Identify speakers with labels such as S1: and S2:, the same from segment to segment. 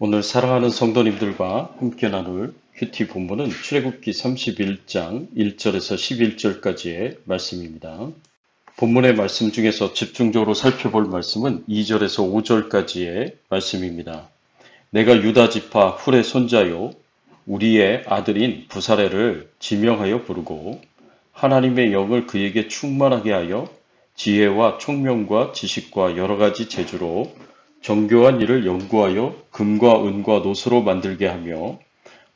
S1: 오늘 사랑하는 성도님들과 함께 나눌 큐티 본문은 출애굽기 31장 1절에서 11절까지의 말씀입니다. 본문의 말씀 중에서 집중적으로 살펴볼 말씀은 2절에서 5절까지의 말씀입니다. 내가 유다 지파 훌의 손자요 우리의 아들인 부사레를 지명하여 부르고 하나님의 영을 그에게 충만하게 하여 지혜와 총명과 지식과 여러 가지 재주로 정교한 일을 연구하여 금과 은과 노수로 만들게 하며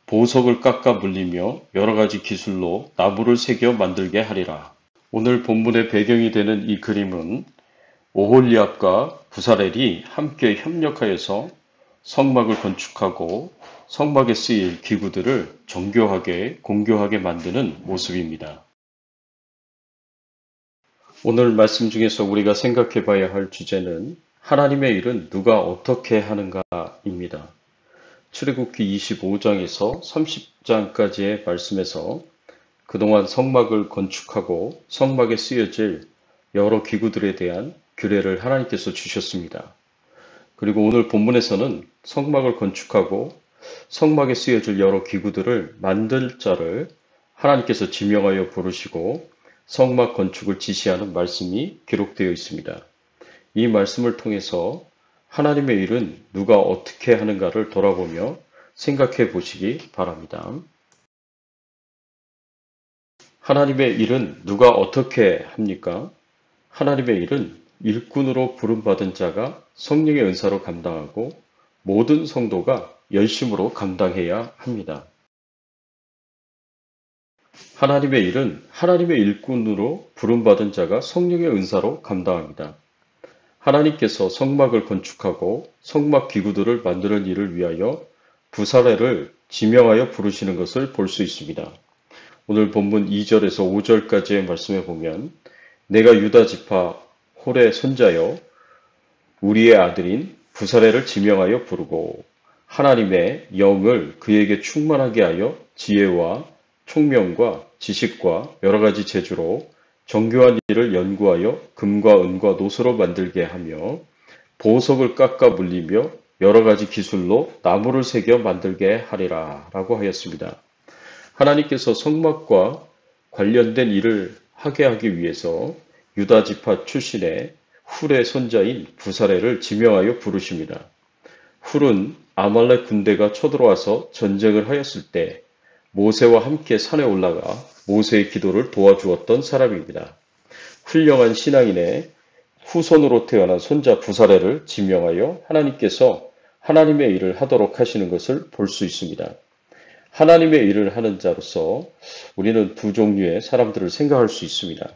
S1: 보석을 깎아 물리며 여러 가지 기술로 나무를 새겨 만들게 하리라. 오늘 본문의 배경이 되는 이 그림은 오홀리압과 부사렐이 함께 협력하여서 성막을 건축하고 성막에 쓰일 기구들을 정교하게 공교하게 만드는 모습입니다. 오늘 말씀 중에서 우리가 생각해 봐야 할 주제는 하나님의 일은 누가 어떻게 하는가입니다. 출애굽기 25장에서 30장까지의 말씀에서 그동안 성막을 건축하고 성막에 쓰여질 여러 기구들에 대한 규례를 하나님께서 주셨습니다. 그리고 오늘 본문에서는 성막을 건축하고 성막에 쓰여질 여러 기구들을 만들 자를 하나님께서 지명하여 부르시고 성막 건축을 지시하는 말씀이 기록되어 있습니다. 이 말씀을 통해서 하나님의 일은 누가 어떻게 하는가를 돌아보며 생각해 보시기 바랍니다. 하나님의 일은 누가 어떻게 합니까? 하나님의 일은 일꾼으로 부름받은 자가 성령의 은사로 감당하고 모든 성도가 열심으로 감당해야 합니다. 하나님의 일은 하나님의 일꾼으로 부름받은 자가 성령의 은사로 감당합니다. 하나님께서 성막을 건축하고 성막 기구들을 만드는 일을 위하여 부사레를 지명하여 부르시는 것을 볼 수 있습니다. 오늘 본문 2절에서 5절까지의 말씀에 보면 내가 유다 지파 홀의 손자여 우리의 아들인 부사레를 지명하여 부르고 하나님의 영을 그에게 충만하게 하여 지혜와 총명과 지식과 여러 가지 재주로 정교한 일을 연구하여 금과 은과 노수로 만들게 하며 보석을 깎아 물리며 여러 가지 기술로 나무를 새겨 만들게 하리라 라고 하였습니다. 하나님께서 성막과 관련된 일을 하게 하기 위해서 유다 지파 출신의 훌의 손자인 부사레를 지명하여 부르십니다. 훌은 아말렉 군대가 쳐들어와서 전쟁을 하였을 때 모세와 함께 산에 올라가 모세의 기도를 도와주었던 사람입니다. 훌륭한 신앙인의 후손으로 태어난 손자 부사레를 지명하여 하나님께서 하나님의 일을 하도록 하시는 것을 볼 수 있습니다. 하나님의 일을 하는 자로서 우리는 두 종류의 사람들을 생각할 수 있습니다.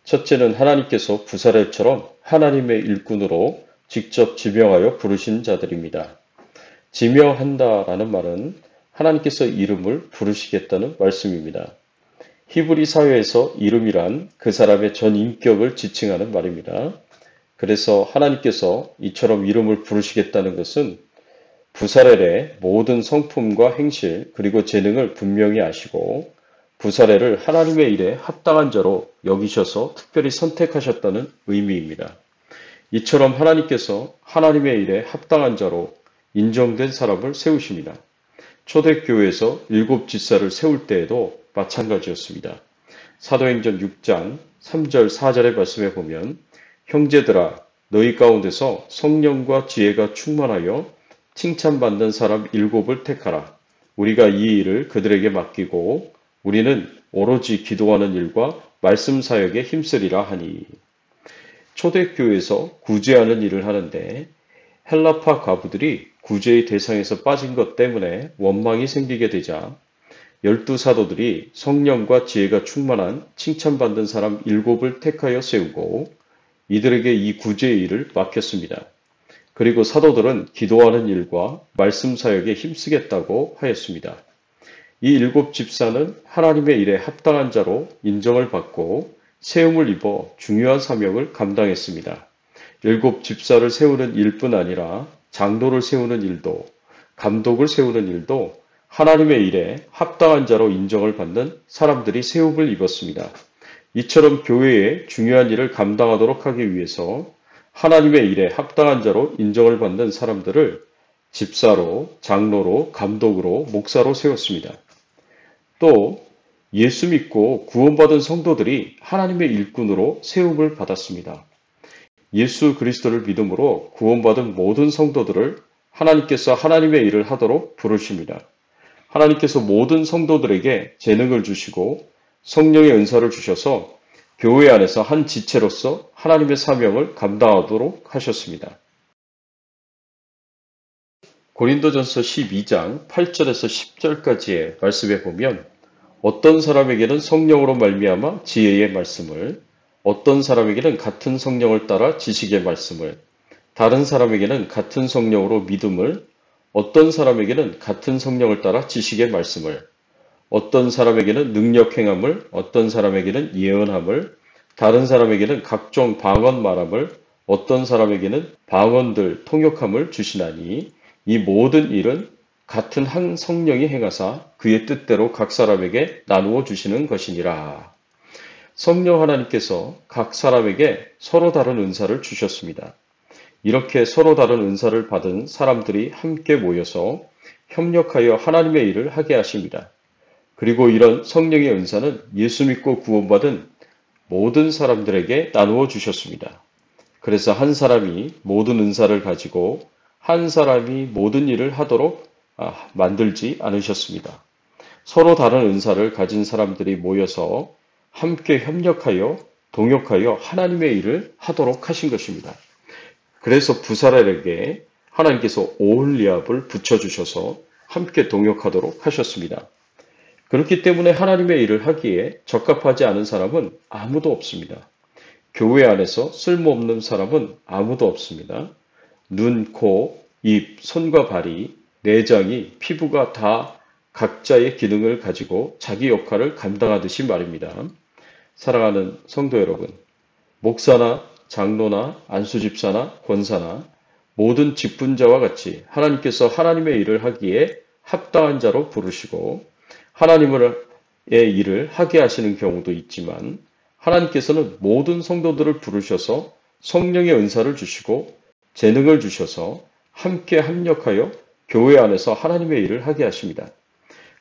S1: 첫째는 하나님께서 부사렐처럼 하나님의 일꾼으로 직접 지명하여 부르신 자들입니다. 지명한다라는 말은 하나님께서 이름을 부르시겠다는 말씀입니다. 히브리 사회에서 이름이란 그 사람의 전 인격을 지칭하는 말입니다. 그래서 하나님께서 이처럼 이름을 부르시겠다는 것은 부사렐의 모든 성품과 행실 그리고 재능을 분명히 아시고 부사렐을 하나님의 일에 합당한 자로 여기셔서 특별히 선택하셨다는 의미입니다. 이처럼 하나님께서 하나님의 일에 합당한 자로 인정된 사람을 세우십니다. 초대교회에서 7 집사를 세울 때에도 마찬가지였습니다. 사도행전 6장 3절 4절의 말씀에 보면 형제들아 너희 가운데서 성령과 지혜가 충만하여 칭찬받는 사람 7을 택하라. 우리가 이 일을 그들에게 맡기고 우리는 오로지 기도하는 일과 말씀 사역에 힘쓰리라 하니. 초대교회에서 구제하는 일을 하는데 헬라파 과부들이 구제의 대상에서 빠진 것 때문에 원망이 생기게 되자 12 사도들이 성령과 지혜가 충만한 칭찬받는 사람 7을 택하여 세우고 이들에게 이 구제의 일을 맡겼습니다. 그리고 사도들은 기도하는 일과 말씀 사역에 힘쓰겠다고 하였습니다. 이 7 집사는 하나님의 일에 합당한 자로 인정을 받고 세움을 입어 중요한 사명을 감당했습니다. 7 집사를 세우는 일뿐 아니라 장로를 세우는 일도 감독을 세우는 일도 하나님의 일에 합당한 자로 인정을 받는 사람들이 세움을 입었습니다. 이처럼 교회의 중요한 일을 감당하도록 하기 위해서 하나님의 일에 합당한 자로 인정을 받는 사람들을 집사로, 장로로, 감독으로, 목사로 세웠습니다. 또 예수 믿고 구원받은 성도들이 하나님의 일꾼으로 세움을 받았습니다. 예수 그리스도를 믿음으로 구원받은 모든 성도들을 하나님께서 하나님의 일을 하도록 부르십니다. 하나님께서 모든 성도들에게 재능을 주시고 성령의 은사를 주셔서 교회 안에서 한 지체로서 하나님의 사명을 감당하도록 하셨습니다. 고린도전서 12장 8절에서 10절까지의 말씀에 보면 어떤 사람에게는 성령으로 말미암아 지혜의 말씀을, 어떤 사람에게는 같은 성령을 따라 지식의 말씀을, 다른 사람에게는 같은 성령으로 믿음을, 어떤 사람에게는 같은 성령을 따라 지식의 말씀을, 어떤 사람에게는 능력 행함을, 어떤 사람에게는 예언함을, 다른 사람에게는 각종 방언 말함을, 어떤 사람에게는 방언들 통역함을 주시나니 이 모든 일은 같은 한 성령이 행하사 그의 뜻대로 각 사람에게 나누어 주시는 것이니라. 성령 하나님께서 각 사람에게 서로 다른 은사를 주셨습니다. 이렇게 서로 다른 은사를 받은 사람들이 함께 모여서 협력하여 하나님의 일을 하게 하십니다. 그리고 이런 성령의 은사는 예수 믿고 구원받은 모든 사람들에게 나누어 주셨습니다. 그래서 한 사람이 모든 은사를 가지고 한 사람이 모든 일을 하도록 만들지 않으셨습니다. 서로 다른 은사를 가진 사람들이 모여서 함께 협력하여 동역하여 하나님의 일을 하도록 하신 것입니다. 그래서 부사렐에게 하나님께서 오홀리압을 붙여주셔서 함께 동역하도록 하셨습니다. 그렇기 때문에 하나님의 일을 하기에 적합하지 않은 사람은 아무도 없습니다. 교회 안에서 쓸모없는 사람은 아무도 없습니다. 눈, 코, 입, 손과 발이, 내장이, 피부가 다 각자의 기능을 가지고 자기 역할을 감당하듯이 말입니다. 사랑하는 성도 여러분, 목사나 장로나 안수집사나 권사나 모든 직분자와 같이 하나님께서 하나님의 일을 하기에 합당한 자로 부르시고 하나님의 일을 하게 하시는 경우도 있지만 하나님께서는 모든 성도들을 부르셔서 성령의 은사를 주시고 재능을 주셔서 함께 합력하여 교회 안에서 하나님의 일을 하게 하십니다.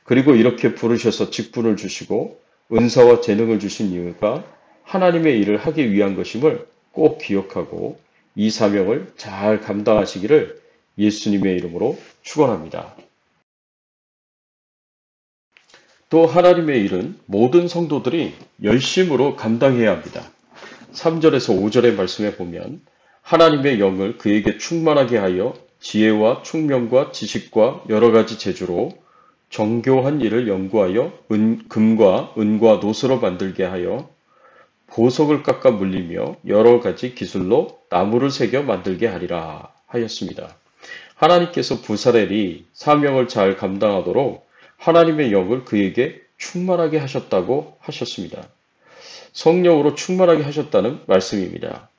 S1: 그리고 이렇게 부르셔서 직분을 주시고 은사와 재능을 주신 이유가 하나님의 일을 하기 위한 것임을 꼭 기억하고 이 사명을 잘 감당하시기를 예수님의 이름으로 축원합니다. 또 하나님의 일은 모든 성도들이 열심으로 감당해야 합니다. 3절에서 5절의 말씀에 보면 하나님의 영을 그에게 충만하게 하여 지혜와 총명과 지식과 여러 가지 재주로 정교한 일을 연구하여 금과 은과 노스로 만들게 하여 보석을 깎아 물리며 여러 가지 기술로 나무를 새겨 만들게 하리라 하였습니다. 하나님께서 부사렐이 사명을 잘 감당하도록 하나님의 영을 그에게 충만하게 하셨다고 하셨습니다. 성령으로 충만하게 하셨다는 말씀입니다.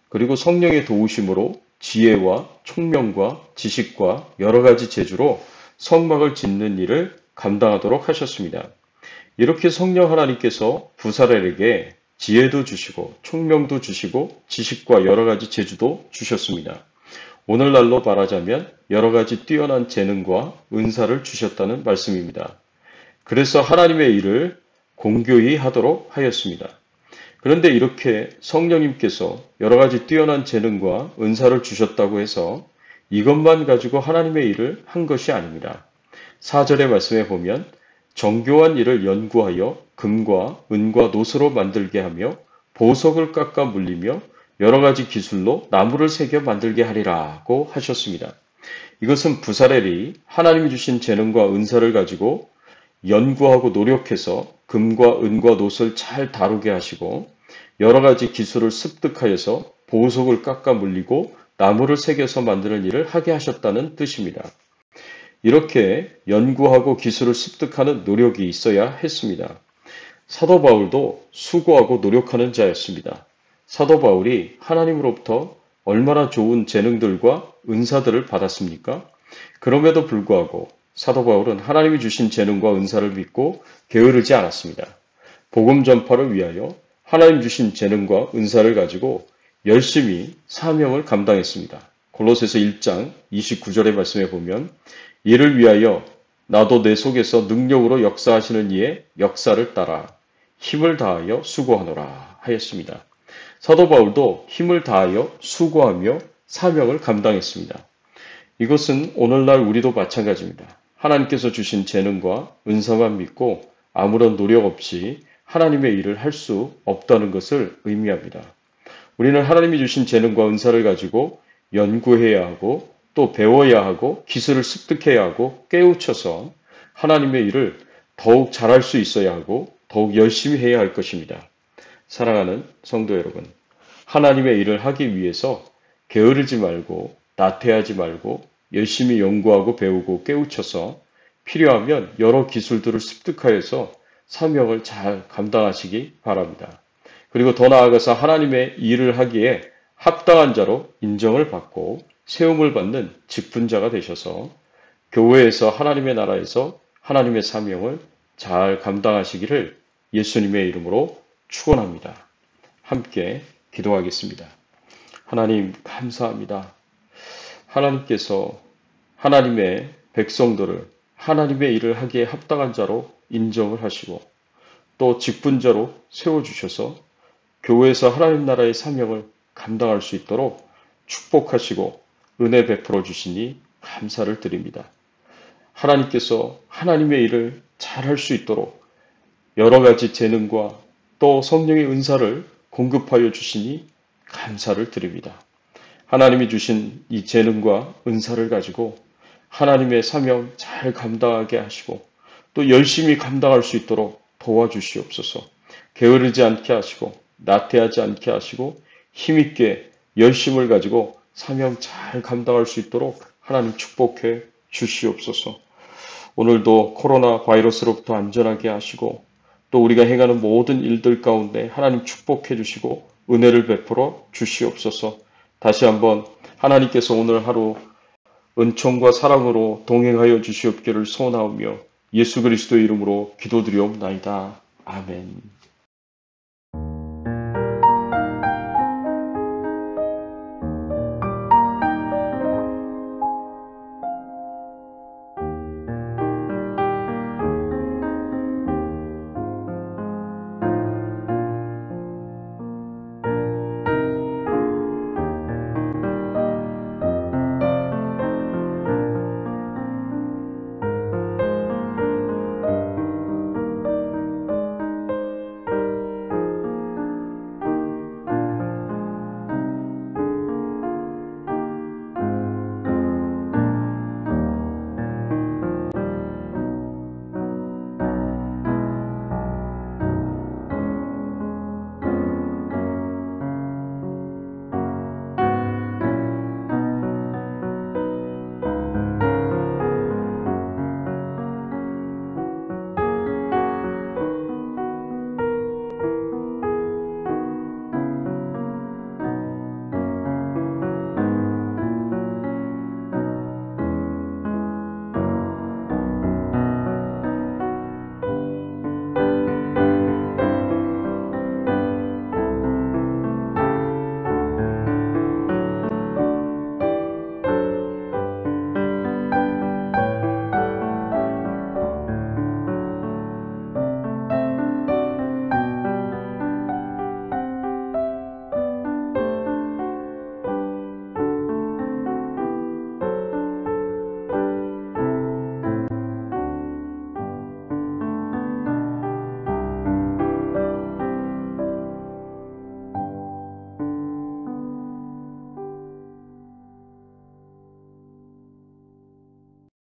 S1: 그리고 성령의 도우심으로 지혜와 총명과 지식과 여러 가지 재주로 성막을 짓는 일을 감당하도록 하셨습니다. 이렇게 성령 하나님께서 부사렐에게 지혜도 주시고 총명도 주시고 지식과 여러 가지 재주도 주셨습니다. 오늘날로 말하자면 여러 가지 뛰어난 재능과 은사를 주셨다는 말씀입니다. 그래서 하나님의 일을 공교히 하도록 하였습니다. 그런데 이렇게 성령님께서 여러 가지 뛰어난 재능과 은사를 주셨다고 해서 이것만 가지고 하나님의 일을 한 것이 아닙니다. 4절의 말씀에 보면 정교한 일을 연구하여 금과 은과 노스로 만들게 하며 보석을 깎아 물리며 여러 가지 기술로 나무를 새겨 만들게 하리라고 하셨습니다. 이것은 부사렐이 하나님이 주신 재능과 은사를 가지고 연구하고 노력해서 금과 은과 노스를 잘 다루게 하시고 여러 가지 기술을 습득하여서 보석을 깎아 물리고 나무를 새겨서 만드는 일을 하게 하셨다는 뜻입니다. 이렇게 연구하고 기술을 습득하는 노력이 있어야 했습니다. 사도 바울도 수고하고 노력하는 자였습니다. 사도 바울이 하나님으로부터 얼마나 좋은 재능들과 은사들을 받았습니까? 그럼에도 불구하고 사도 바울은 하나님이 주신 재능과 은사를 믿고 게으르지 않았습니다. 복음 전파를 위하여 하나님 주신 재능과 은사를 가지고 열심히 사명을 감당했습니다. 골로새서 1장 29절의 말씀에 보면 이를 위하여 나도 내 속에서 능력으로 역사하시는 이의 역사를 따라 힘을 다하여 수고하노라 하였습니다. 사도 바울도 힘을 다하여 수고하며 사명을 감당했습니다. 이것은 오늘날 우리도 마찬가지입니다. 하나님께서 주신 재능과 은사만 믿고 아무런 노력 없이 하나님의 일을 할 수 없다는 것을 의미합니다. 우리는 하나님이 주신 재능과 은사를 가지고 연구해야 하고 또 배워야 하고 기술을 습득해야 하고 깨우쳐서 하나님의 일을 더욱 잘할 수 있어야 하고 더욱 열심히 해야 할 것입니다. 사랑하는 성도 여러분, 하나님의 일을 하기 위해서 게으르지 말고 나태하지 말고 열심히 연구하고 배우고 깨우쳐서 필요하면 여러 기술들을 습득하여서 사명을 잘 감당하시기 바랍니다. 그리고 더 나아가서 하나님의 일을 하기에 합당한 자로 인정을 받고 세움을 받는 직분자가 되셔서 교회에서 하나님의 나라에서 하나님의 사명을 잘 감당하시기를 예수님의 이름으로 축원합니다. 함께 기도하겠습니다. 하나님 감사합니다. 하나님께서 하나님의 백성들을 하나님의 일을 하기에 합당한 자로 인정을 하시고 또 직분자로 세워주셔서 교회에서 하나님 나라의 사명을 감당할 수 있도록 축복하시고 은혜 베풀어 주시니 감사를 드립니다. 하나님께서 하나님의 일을 잘할 수 있도록 여러 가지 재능과 또 성령의 은사를 공급하여 주시니 감사를 드립니다. 하나님이 주신 이 재능과 은사를 가지고 하나님의 사명 잘 감당하게 하시고 또 열심히 감당할 수 있도록 도와주시옵소서. 게으르지 않게 하시고 나태하지 않게 하시고 힘있게 열심을 가지고 사명 잘 감당할 수 있도록 하나님 축복해 주시옵소서. 오늘도 코로나 바이러스로부터 안전하게 하시고 또 우리가 행하는 모든 일들 가운데 하나님 축복해 주시고 은혜를 베풀어 주시옵소서. 다시 한번 하나님께서 오늘 하루 은총과 사랑으로 동행하여 주시옵기를 소원하오며 예수 그리스도의 이름으로 기도드리옵나이다. 아멘.